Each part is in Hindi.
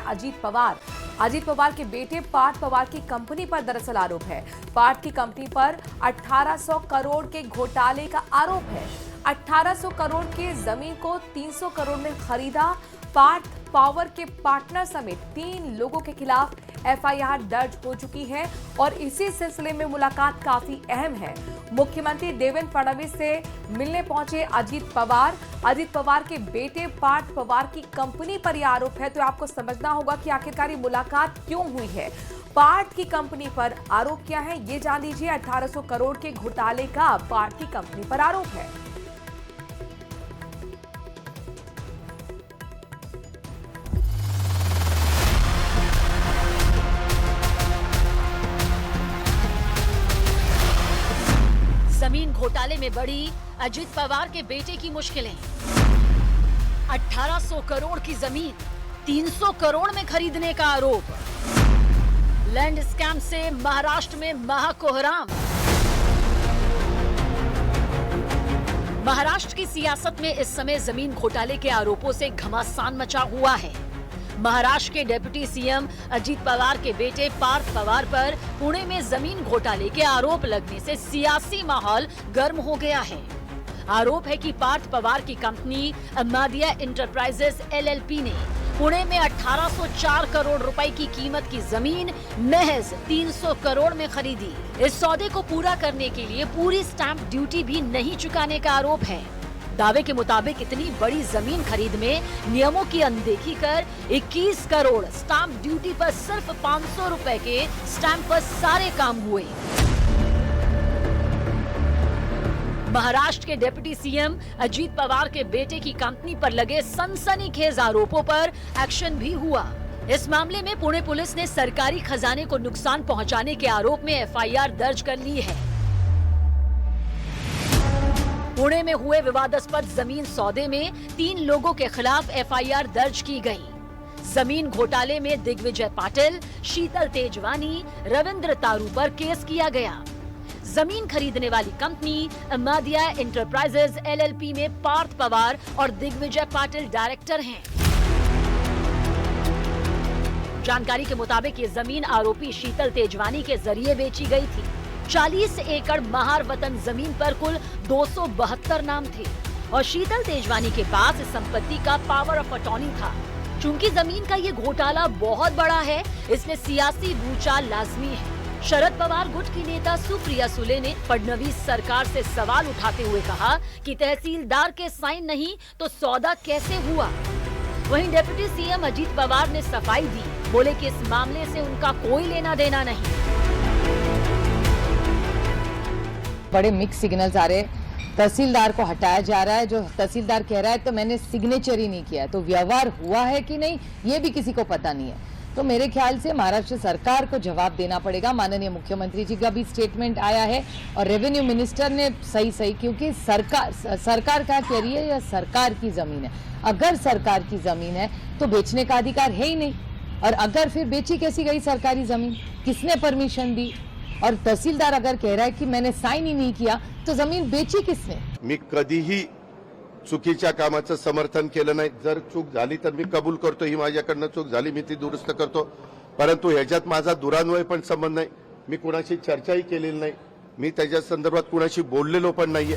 अजीत पवार। अजीत पवार के बेटे पार्थ पवार की कंपनी पर दरअसल आरोप है। पार्थ की कंपनी पर 1800 करोड़ के घोटाले का आरोप है। 1800 करोड़ के जमीन को 300 करोड़ में खरीदा। पार्थ पावर के पार्टनर समेत 3 लोगों के खिलाफ एफआईआर दर्ज हो चुकी है और इसी सिलसिले में मुलाकात काफी अहम है। मुख्यमंत्री देवेंद्र फडणवीस से मिलने पहुंचे अजीत पवार के बेटे पार्थ पवार की कंपनी पर यह आरोप है। तो आपको समझना होगा कि आखिरकार ये मुलाकात क्यों हुई है। पार्थ की कंपनी पर आरोप क्या है ये जान लीजिए। 1800 करोड़ के घोटाले का पार्थ की कंपनी पर आरोप है। जमीन घोटाले में बढ़ी अजीत पवार के बेटे की मुश्किलें। 1800 करोड़ की जमीन 300 करोड़ में खरीदने का आरोप। लैंड स्कैम से महाराष्ट्र में महाकोहराम। महाराष्ट्र की सियासत में इस समय जमीन घोटाले के आरोपों से घमासान मचा हुआ है। महाराष्ट्र के डिप्टी सीएम अजीत पवार के बेटे पार्थ पवार पर पुणे में जमीन घोटाले के आरोप लगने से सियासी माहौल गर्म हो गया है। आरोप है कि पार्थ पवार की कंपनी अम्मादिया एंटरप्राइजेस एलएलपी ने पुणे में 1804 करोड़ रुपए की कीमत की जमीन महज 300 करोड़ में खरीदी। इस सौदे को पूरा करने के लिए पूरी स्टैंप ड्यूटी भी नहीं चुकाने का आरोप है। दावे के मुताबिक इतनी बड़ी जमीन खरीद में नियमों की अनदेखी कर 21 करोड़ स्टैंप ड्यूटी पर सिर्फ 500 रुपए के स्टैंप पर सारे काम हुए। महाराष्ट्र के डिप्टी सीएम अजीत पवार के बेटे की कंपनी पर लगे सनसनीखेज आरोपों पर एक्शन भी हुआ। इस मामले में पुणे पुलिस ने सरकारी खजाने को नुकसान पहुंचाने के आरोप में एफआईआर दर्ज कर ली है। पुणे में हुए विवादास्पद जमीन सौदे में 3 लोगों के खिलाफ एफआईआर दर्ज की गई। जमीन घोटाले में दिग्विजय पाटिल, शीतल तेजवानी, रविंद्र तारू पर केस किया गया। जमीन खरीदने वाली कंपनी अम्मादिया एंटरप्राइजेस एलएलपी में पार्थ पवार और दिग्विजय पाटिल डायरेक्टर हैं। जानकारी के मुताबिक ये जमीन आरोपी शीतल तेजवानी के जरिए बेची गई थी। 40 एकड़ महार वतन जमीन पर कुल 272 नाम थे और शीतल तेजवानी के पास इस संपत्ति का पावर ऑफ अटॉर्नी था। चूंकि जमीन का ये घोटाला बहुत बड़ा है, इसलिए सियासी भूचाल लाजमी है। शरद पवार गुट की नेता सुप्रिया सुले ने फडणवीस सरकार से सवाल उठाते हुए कहा कि तहसीलदार के साइन नहीं तो सौदा कैसे हुआ। वहीं डिप्टी सीएम अजीत पवार ने सफाई दी, बोले कि इस मामले से उनका कोई लेना देना नहीं। बड़े मिक्स सिग्नल्स आ रहे हैं। तहसीलदार को हटाया जा रहा है, जो तहसीलदार कह रहा है तो मैंने सिग्नेचर ही नहीं किया, तो व्यवहार हुआ है कि नहीं ये भी किसी को पता नहीं है। तो मेरे ख्याल से महाराष्ट्र सरकार को जवाब देना पड़ेगा। माननीय मुख्यमंत्री जी का भी स्टेटमेंट आया है और रेवेन्यू मिनिस्टर ने सही क्योंकि सरकार क्या कह रही है, यह सरकार की जमीन है। अगर सरकार की जमीन है तो बेचने का अधिकार है ही नहीं, और अगर फिर बेची कैसी गई सरकारी जमीन, किसने परमिशन दी? और तहसीलदार अगर कह रहा है कि मैंने साइन ही नाही किया, तो जमीन बेची किसने? मी कधीही चुकीच्या कामाचं समर्थन केलं नाही। जर चूक झाली तर मी कबूल करतो, ही माझ्याकडनं चूक झाली, मी ती दुरुस्त करतो। परंतु ह्याच्यात माझा दुरान्वय पण संबंध नाही। मी कुणाशी चर्चाही केलेली नाही, मी त्याच्या संदर्भात कुणाशी बोललेलो पण नाहीये।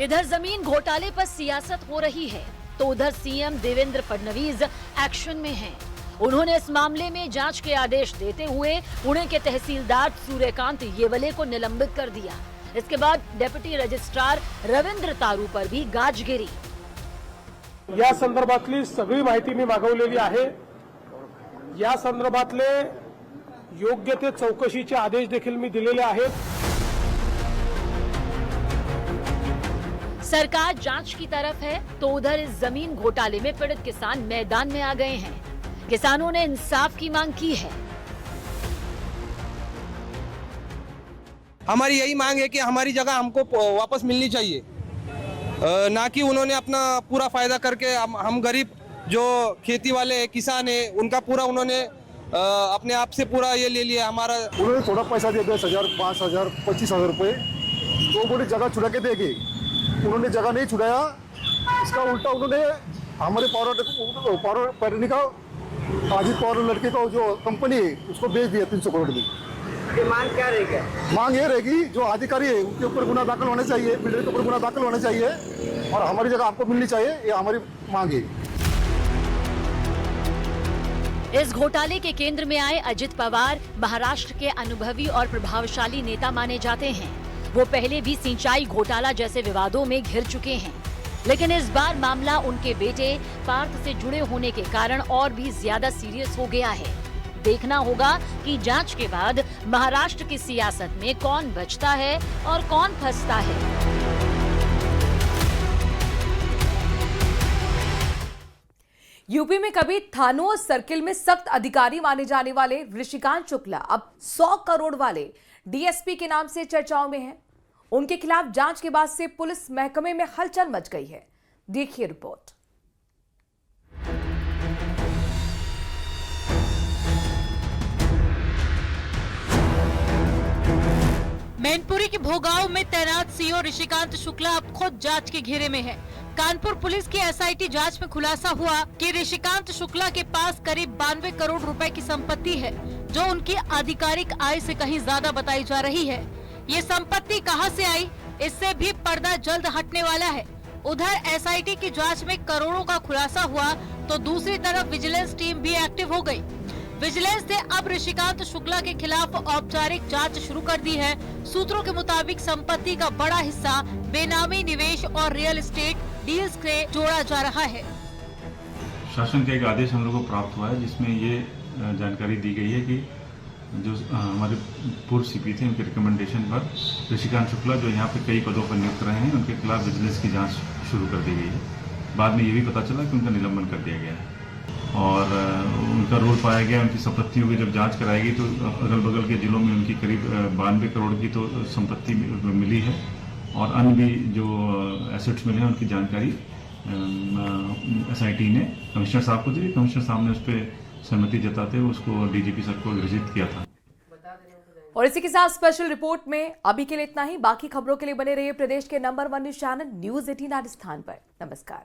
इधर जमीन घोटाले पर सियासत हो रही है तो उधर सीएम देवेंद्र फडणवीस एक्शन में हैं। उन्होंने इस मामले में जांच के आदेश देते हुए पुणे के तहसीलदार सूर्यकांत येवले को निलंबित कर दिया। इसके बाद डेप्यूटी रजिस्ट्रार रविंद्र तारू पर भी गाज गिरी। या संदर्भातली सगळी माहिती मी मागवलेली आहे। या संदर्भातले योग्य ते चौकशीचे आदेश देखील मी दिलेले आहेत। सरकार जांच की तरफ है तो उधर इस जमीन घोटाले में पीड़ित किसान मैदान में आ गए हैं। किसानों ने इंसाफ की मांग की है। हमारी यही मांग है कि हमारी जगह हमको वापस मिलनी चाहिए, ना कि उन्होंने अपना पूरा फायदा करके हम गरीब जो खेती वाले किसान है उनका पूरा उन्होंने अपने आप से पूरा ये ले लिया। हमारा उन्होंने थोड़ा पैसा दिया, 10,000, 5,000, 25,000 रुपए, तो बोले जगह छुड़ा के देंगे। उन्होंने जगह नहीं छुड़ाया, इसका उल्टा उन्होंने हमारे पावर पैरनी का अजीत पवार लड़के को जो कंपनी है उसको बेच दिया 300 करोड़ में। ये मांग क्या रहेगी? मांग ये रहेगी जो अधिकारी है उनके ऊपर गुना दाखिल होने चाहिए, बिल्डर के ऊपर गुना दाखिल होने चाहिए और हमारी जगह आपको मिलनी चाहिए, ये हमारी मांग है। इस घोटाले के केंद्र में आए अजित पवार महाराष्ट्र के अनुभवी और प्रभावशाली नेता माने जाते हैं। वो पहले भी सिंचाई घोटाला जैसे विवादों में घिर चुके हैं, लेकिन इस बार मामला उनके बेटे पार्थ से जुड़े होने के कारण और भी ज्यादा सीरियस हो गया है। देखना होगा कि जांच के बाद महाराष्ट्र की सियासत में कौन बचता है और कौन फंसता है। यूपी में कभी थानों और सर्किल में सख्त अधिकारी माने जाने वाले ऋषिकांत शुक्ला अब 100 करोड़ वाले डीएसपी के नाम से चर्चाओं में हैं। उनके खिलाफ जांच के बाद से पुलिस महकमे में हलचल मच गई है। देखिए रिपोर्ट। मैनपुरी के भोगांव में तैनात सीओ ऋषिकांत शुक्ला अब खुद जांच के घेरे में है। कानपुर पुलिस की एसआईटी जांच में खुलासा हुआ कि ऋषिकांत शुक्ला के पास करीब 92 करोड़ रुपए की संपत्ति है, जो उनकी आधिकारिक आय से कहीं ज्यादा बताई जा रही है। ये संपत्ति कहां से आई, इससे भी पर्दा जल्द हटने वाला है। उधर एसआईटी की जांच में करोड़ों का खुलासा हुआ तो दूसरी तरफ विजिलेंस टीम भी एक्टिव हो गई। विजिलेंस ने अब ऋषिकांत शुक्ला के खिलाफ औपचारिक जांच शुरू कर दी है। सूत्रों के मुताबिक संपत्ति का बड़ा हिस्सा बेनामी निवेश और रियल एस्टेट डील्स से जोड़ा जा रहा है। शासन का एक आदेश हम लोग को प्राप्त हुआ है जिसमें ये जानकारी दी गई है कि जो हमारे पूर्व सीपी थे उनके रिकमेंडेशन पर ऋषिकांत शुक्ला जो यहाँ पे कई पदों पर नियुक्त रहे हैं उनके खिलाफ विजिलेंस की जांच शुरू कर दी गई है। बाद में ये भी पता चला कि उनका निलंबन कर दिया गया है और उनका रोल पाया गया। उनकी संपत्तियों की जब जांच कराएगी तो अगल बगल के जिलों में उनकी करीब 92 करोड़ की तो संपत्ति मिली है और अन्य भी जो एसेट्स मिले हैं उनकी जानकारी एसआईटी ने कमिश्नर साहब को दी। कमिश्नर साहब ने उस पर सहमति जताते हुए उसको डीजीपी सर को विजिट किया था। और इसी के साथ स्पेशल रिपोर्ट में अभी के लिए इतना ही। बाकी खबरों के लिए बने रहिए प्रदेश के number 1 news channel news 18 Rajasthan पर। नमस्कार।